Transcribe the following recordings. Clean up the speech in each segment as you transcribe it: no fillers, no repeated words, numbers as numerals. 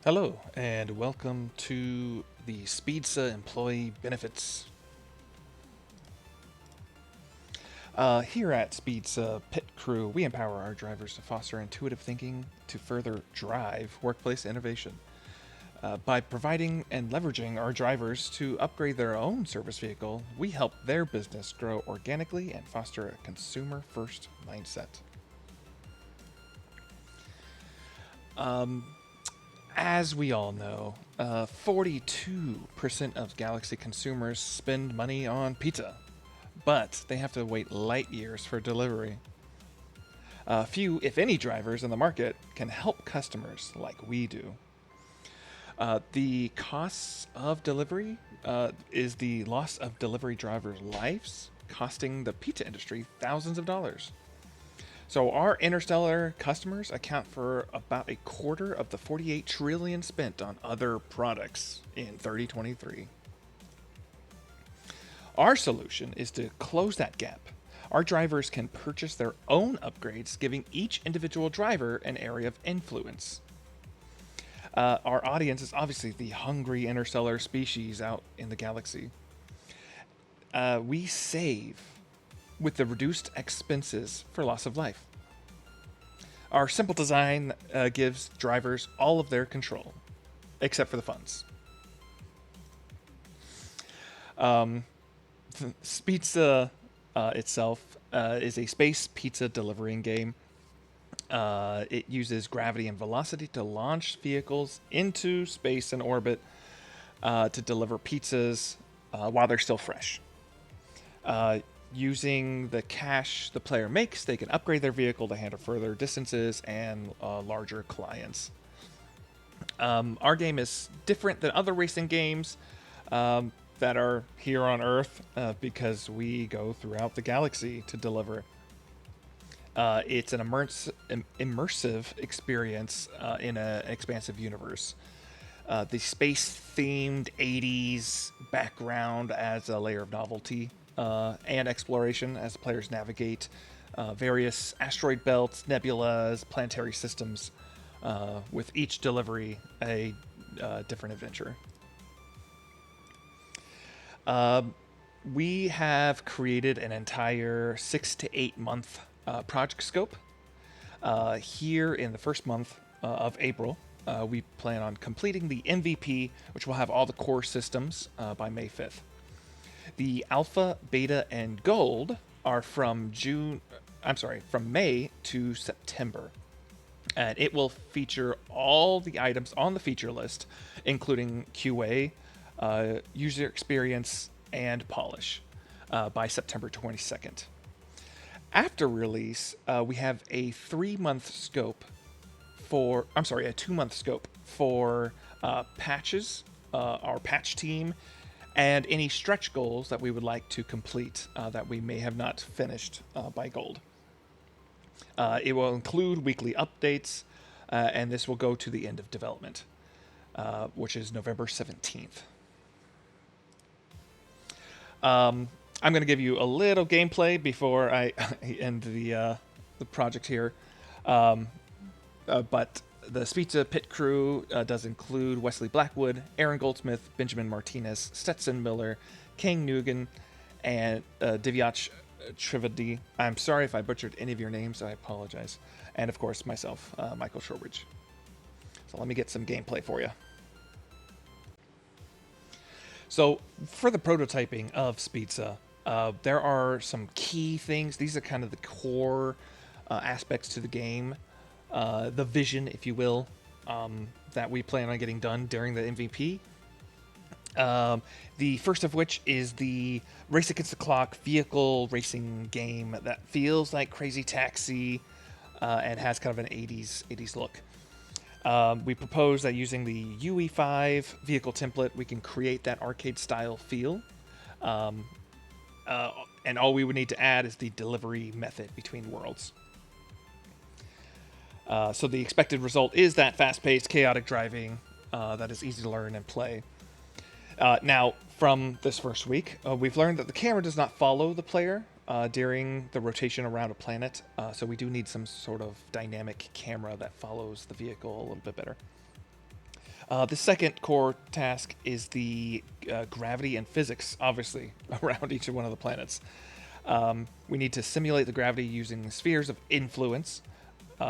Hello, and welcome to the Speedza Employee Benefits. Here at Speedza Pit Crew, we empower our drivers to foster intuitive thinking to further drive workplace innovation. By providing and leveraging our drivers to upgrade their own service vehicle, we help their business grow organically and foster a consumer first mindset. As we all know, 42% of Galaxy consumers spend money on pizza, but they have to wait light years for delivery. Few, if any, drivers in the market can help customers like we do. The costs of delivery is the loss of delivery drivers' lives, costing the pizza industry thousands of dollars. So our interstellar customers account for about a quarter of the 48 trillion spent on other products in 3023. Our solution is to close that gap. Our drivers can purchase their own upgrades, giving each individual driver an area of influence. Our audience is obviously the hungry interstellar species out in the galaxy. We save with the reduced expenses for loss of life. Our simple design gives drivers all of their control, except for the funds. Speedza itself is a space pizza delivering game. It uses gravity and velocity to launch vehicles into space and orbit to deliver pizzas while they're still fresh. Using the cash the player makes, they can upgrade their vehicle to handle further distances and larger clients. Our game is different than other racing games that are here on Earth because we go throughout the galaxy to deliver. It's an immersive experience in an expansive universe. The space themed 80s background adds a layer of novelty and exploration as players navigate various asteroid belts, nebulas, planetary systems, with each delivery a different adventure. We have created an entire 6 to 8 month project scope. Here in the first month of April, we plan on completing the MVP, which will have all the core systems by May 5th. The alpha, beta, and gold are from from May to September. And it will feature all the items on the feature list, including QA, user experience, and polish by September 22nd. After release, we have a 3 month scope a 2 month scope for patches, our patch team, and any stretch goals that we would like to complete that we may have not finished by gold. It will include weekly updates, and this will go to the end of development, which is November 17th. I'm going to give you a little gameplay before I end the project here. But the Speedza Pit Crew does include Wesley Blackwood, Aaron Goldsmith, Benjamin Martinez, Stetson Miller, Kang Nugan, and Divyach Trivedi. I'm sorry if I butchered any of your names. I apologize. And of course, myself, Michael Shorebridge. So let me get some gameplay for you. So for the prototyping of Speedza, there are some key things. These are kind of the core aspects to the game, the vision, if you will, that we plan on getting done during the MVP. The first of which is the race against the clock vehicle racing game that feels like Crazy Taxi and has kind of an 80s look. We propose that using the UE5 vehicle template, we can create that arcade style feel. And all we would need to add is the delivery method between worlds. So the expected result is that fast-paced, chaotic driving that is easy to learn and play. Now, from this first week, we've learned that the camera does not follow the player during the rotation around a planet, so we do need some sort of dynamic camera that follows the vehicle a little bit better. The second core task is the gravity and physics, obviously, around each one of the planets. We need to simulate the gravity using spheres of influence,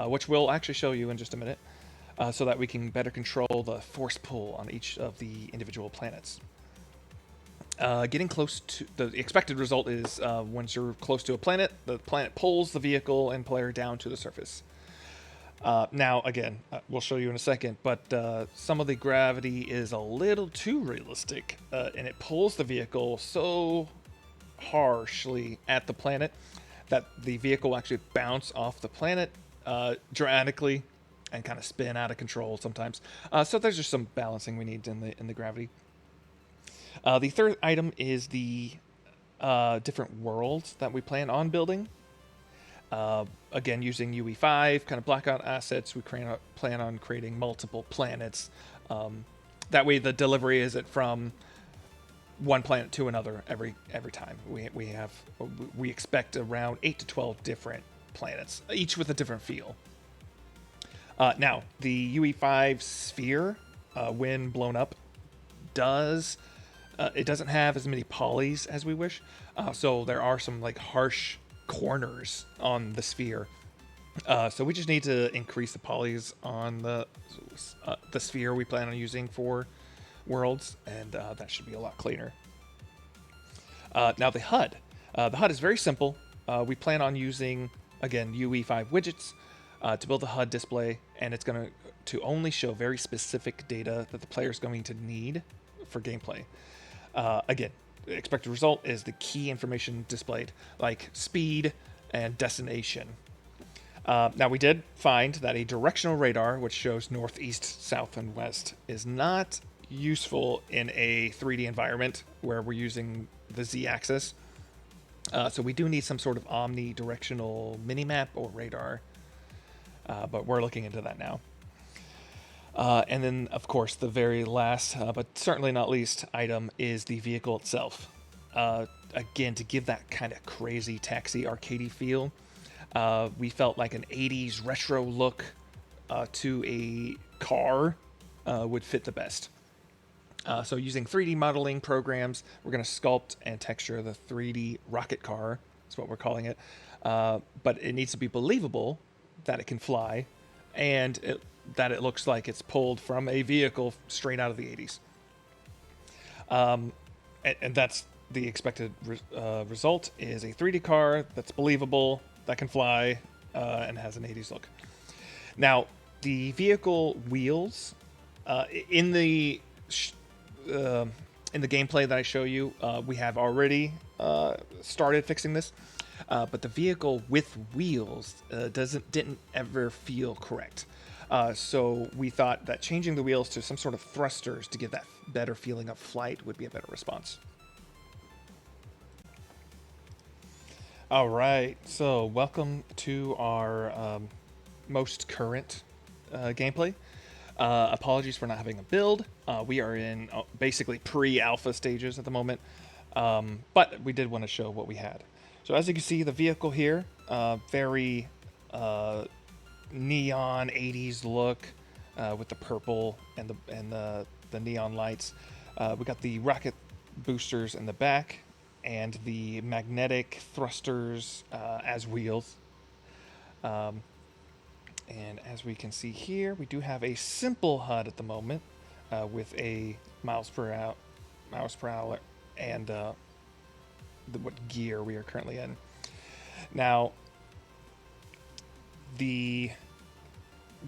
which we'll actually show you in just a minute, so that we can better control the force pull on each of the individual planets. Getting close to the expected result is once you're close to a planet, the planet pulls the vehicle and player down to the surface. Now, again, we'll show you in a second, but some of the gravity is a little too realistic, and it pulls the vehicle so harshly at the planet that the vehicle will actually bounce off the planet dramatically and kind of spin out of control sometimes. So there's just some balancing we need in the gravity. The third item is the different worlds that we plan on building. Again, using UE5, kind of blackout assets, we plan on creating multiple planets. That way the delivery isn't from one planet to another every time. We expect around 8 to 12 different planets, each with a different feel. Now, the UE5 sphere, when blown up, it doesn't have as many polys as we wish. So there are some like harsh corners on the sphere. So we just need to increase the polys on the sphere we plan on using for worlds, and that should be a lot cleaner. Now the HUD. The HUD is very simple. We plan on using, again, UE5 widgets to build the HUD display, and it's going to only show very specific data that the player is going to need for gameplay. Again, the expected result is the key information displayed, like speed and destination. Now, we did find that a directional radar, which shows north, east, south, and west, is not useful in a 3D environment where we're using the Z-axis. So we do need some sort of omnidirectional minimap or radar, but we're looking into that now. And then, of course, the very last, but certainly not least, item is the vehicle itself. Again, to give that kind of crazy taxi arcadey feel, we felt like an 80s retro look to a car would fit the best. So using 3D modeling programs, we're going to sculpt and texture the 3D rocket car. That's what we're calling it. But it needs to be believable that it can fly, and that it looks like it's pulled from a vehicle straight out of the 80s. And that's the expected result, is a 3D car that's believable, that can fly, and has an 80s look. Now, the vehicle wheels, in the gameplay that I show you, we have already started fixing this, but the vehicle with wheels didn't ever feel correct. So we thought that changing the wheels to some sort of thrusters to give that better feeling of flight would be a better response. All right, so welcome to our most current gameplay. Apologies for not having a build. We are in basically pre-alpha stages at the moment, but we did want to show what we had. So as you can see, the vehicle here, very neon 80s look with the purple and the neon lights. We got the rocket boosters in the back and the magnetic thrusters as wheels. And as we can see here, we do have a simple HUD at the moment with a miles per hour, and what gear we are currently in. Now, the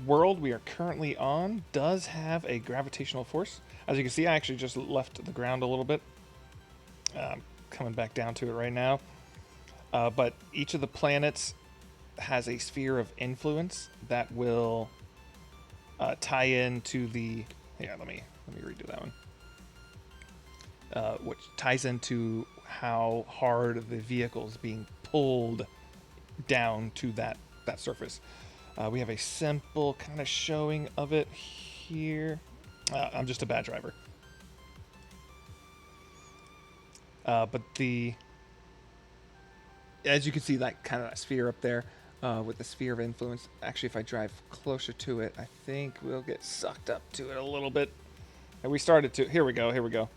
world we are currently on does have a gravitational force. As you can see, I actually just left the ground a little bit. Coming back down to it right now. But each of the planets has a sphere of influence that will tie into the... Yeah, let me redo that one. Which ties into how hard the vehicle is being pulled down to that surface. We have a simple kind of showing of it here. I'm just a bad driver. But as you can see, that kind of sphere up there, with the sphere of influence. Actually, if I drive closer to it, I think we'll get sucked up to it a little bit. And we started to. Here we go. Here we go.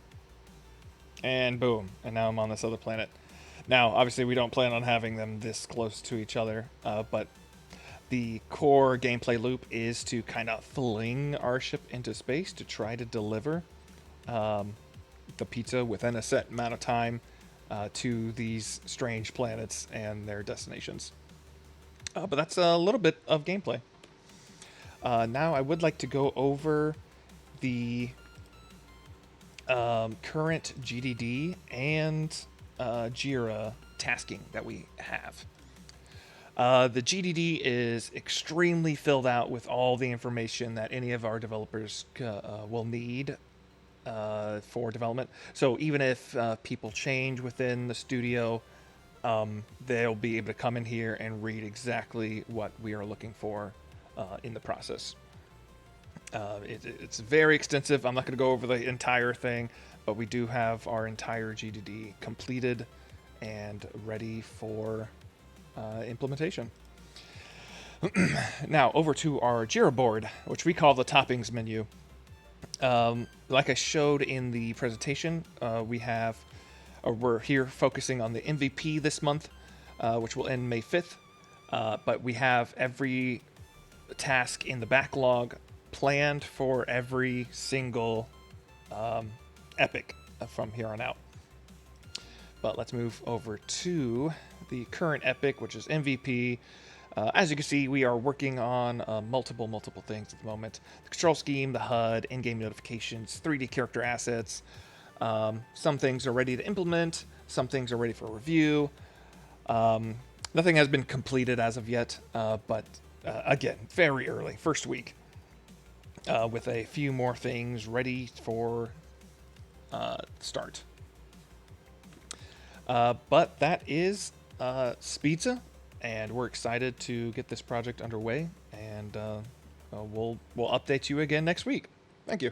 And boom. And now I'm on this other planet. Now, obviously, we don't plan on having them this close to each other, but the core gameplay loop is to kind of fling our ship into space to try to deliver the pizza within a set amount of time to these strange planets and their destinations. But that's a little bit of gameplay. Now I would like to go over the current GDD and Jira tasking that we have. The GDD is extremely filled out with all the information that any of our developers will need for development. So even if people change within the studio, they'll be able to come in here and read exactly what we are looking for in the process. It's very extensive. I'm not going to go over the entire thing, but we do have our entire GDD completed and ready for implementation. Now over to our Jira board, which we call the toppings menu. Like I showed in the presentation, we're here focusing on the MVP this month, which will end May 5th. But we have every task in the backlog planned for every single epic from here on out. But let's move over to the current epic, which is MVP. As you can see, we are working on multiple things at the moment. The control scheme, the HUD, in-game notifications, 3D character assets. Some things are ready to implement. Some things are ready for review. Nothing has been completed as of yet, but again, very early, first week, with a few more things ready for start. But that is Speedza, and we're excited to get this project underway, and we'll update you again next week. Thank you.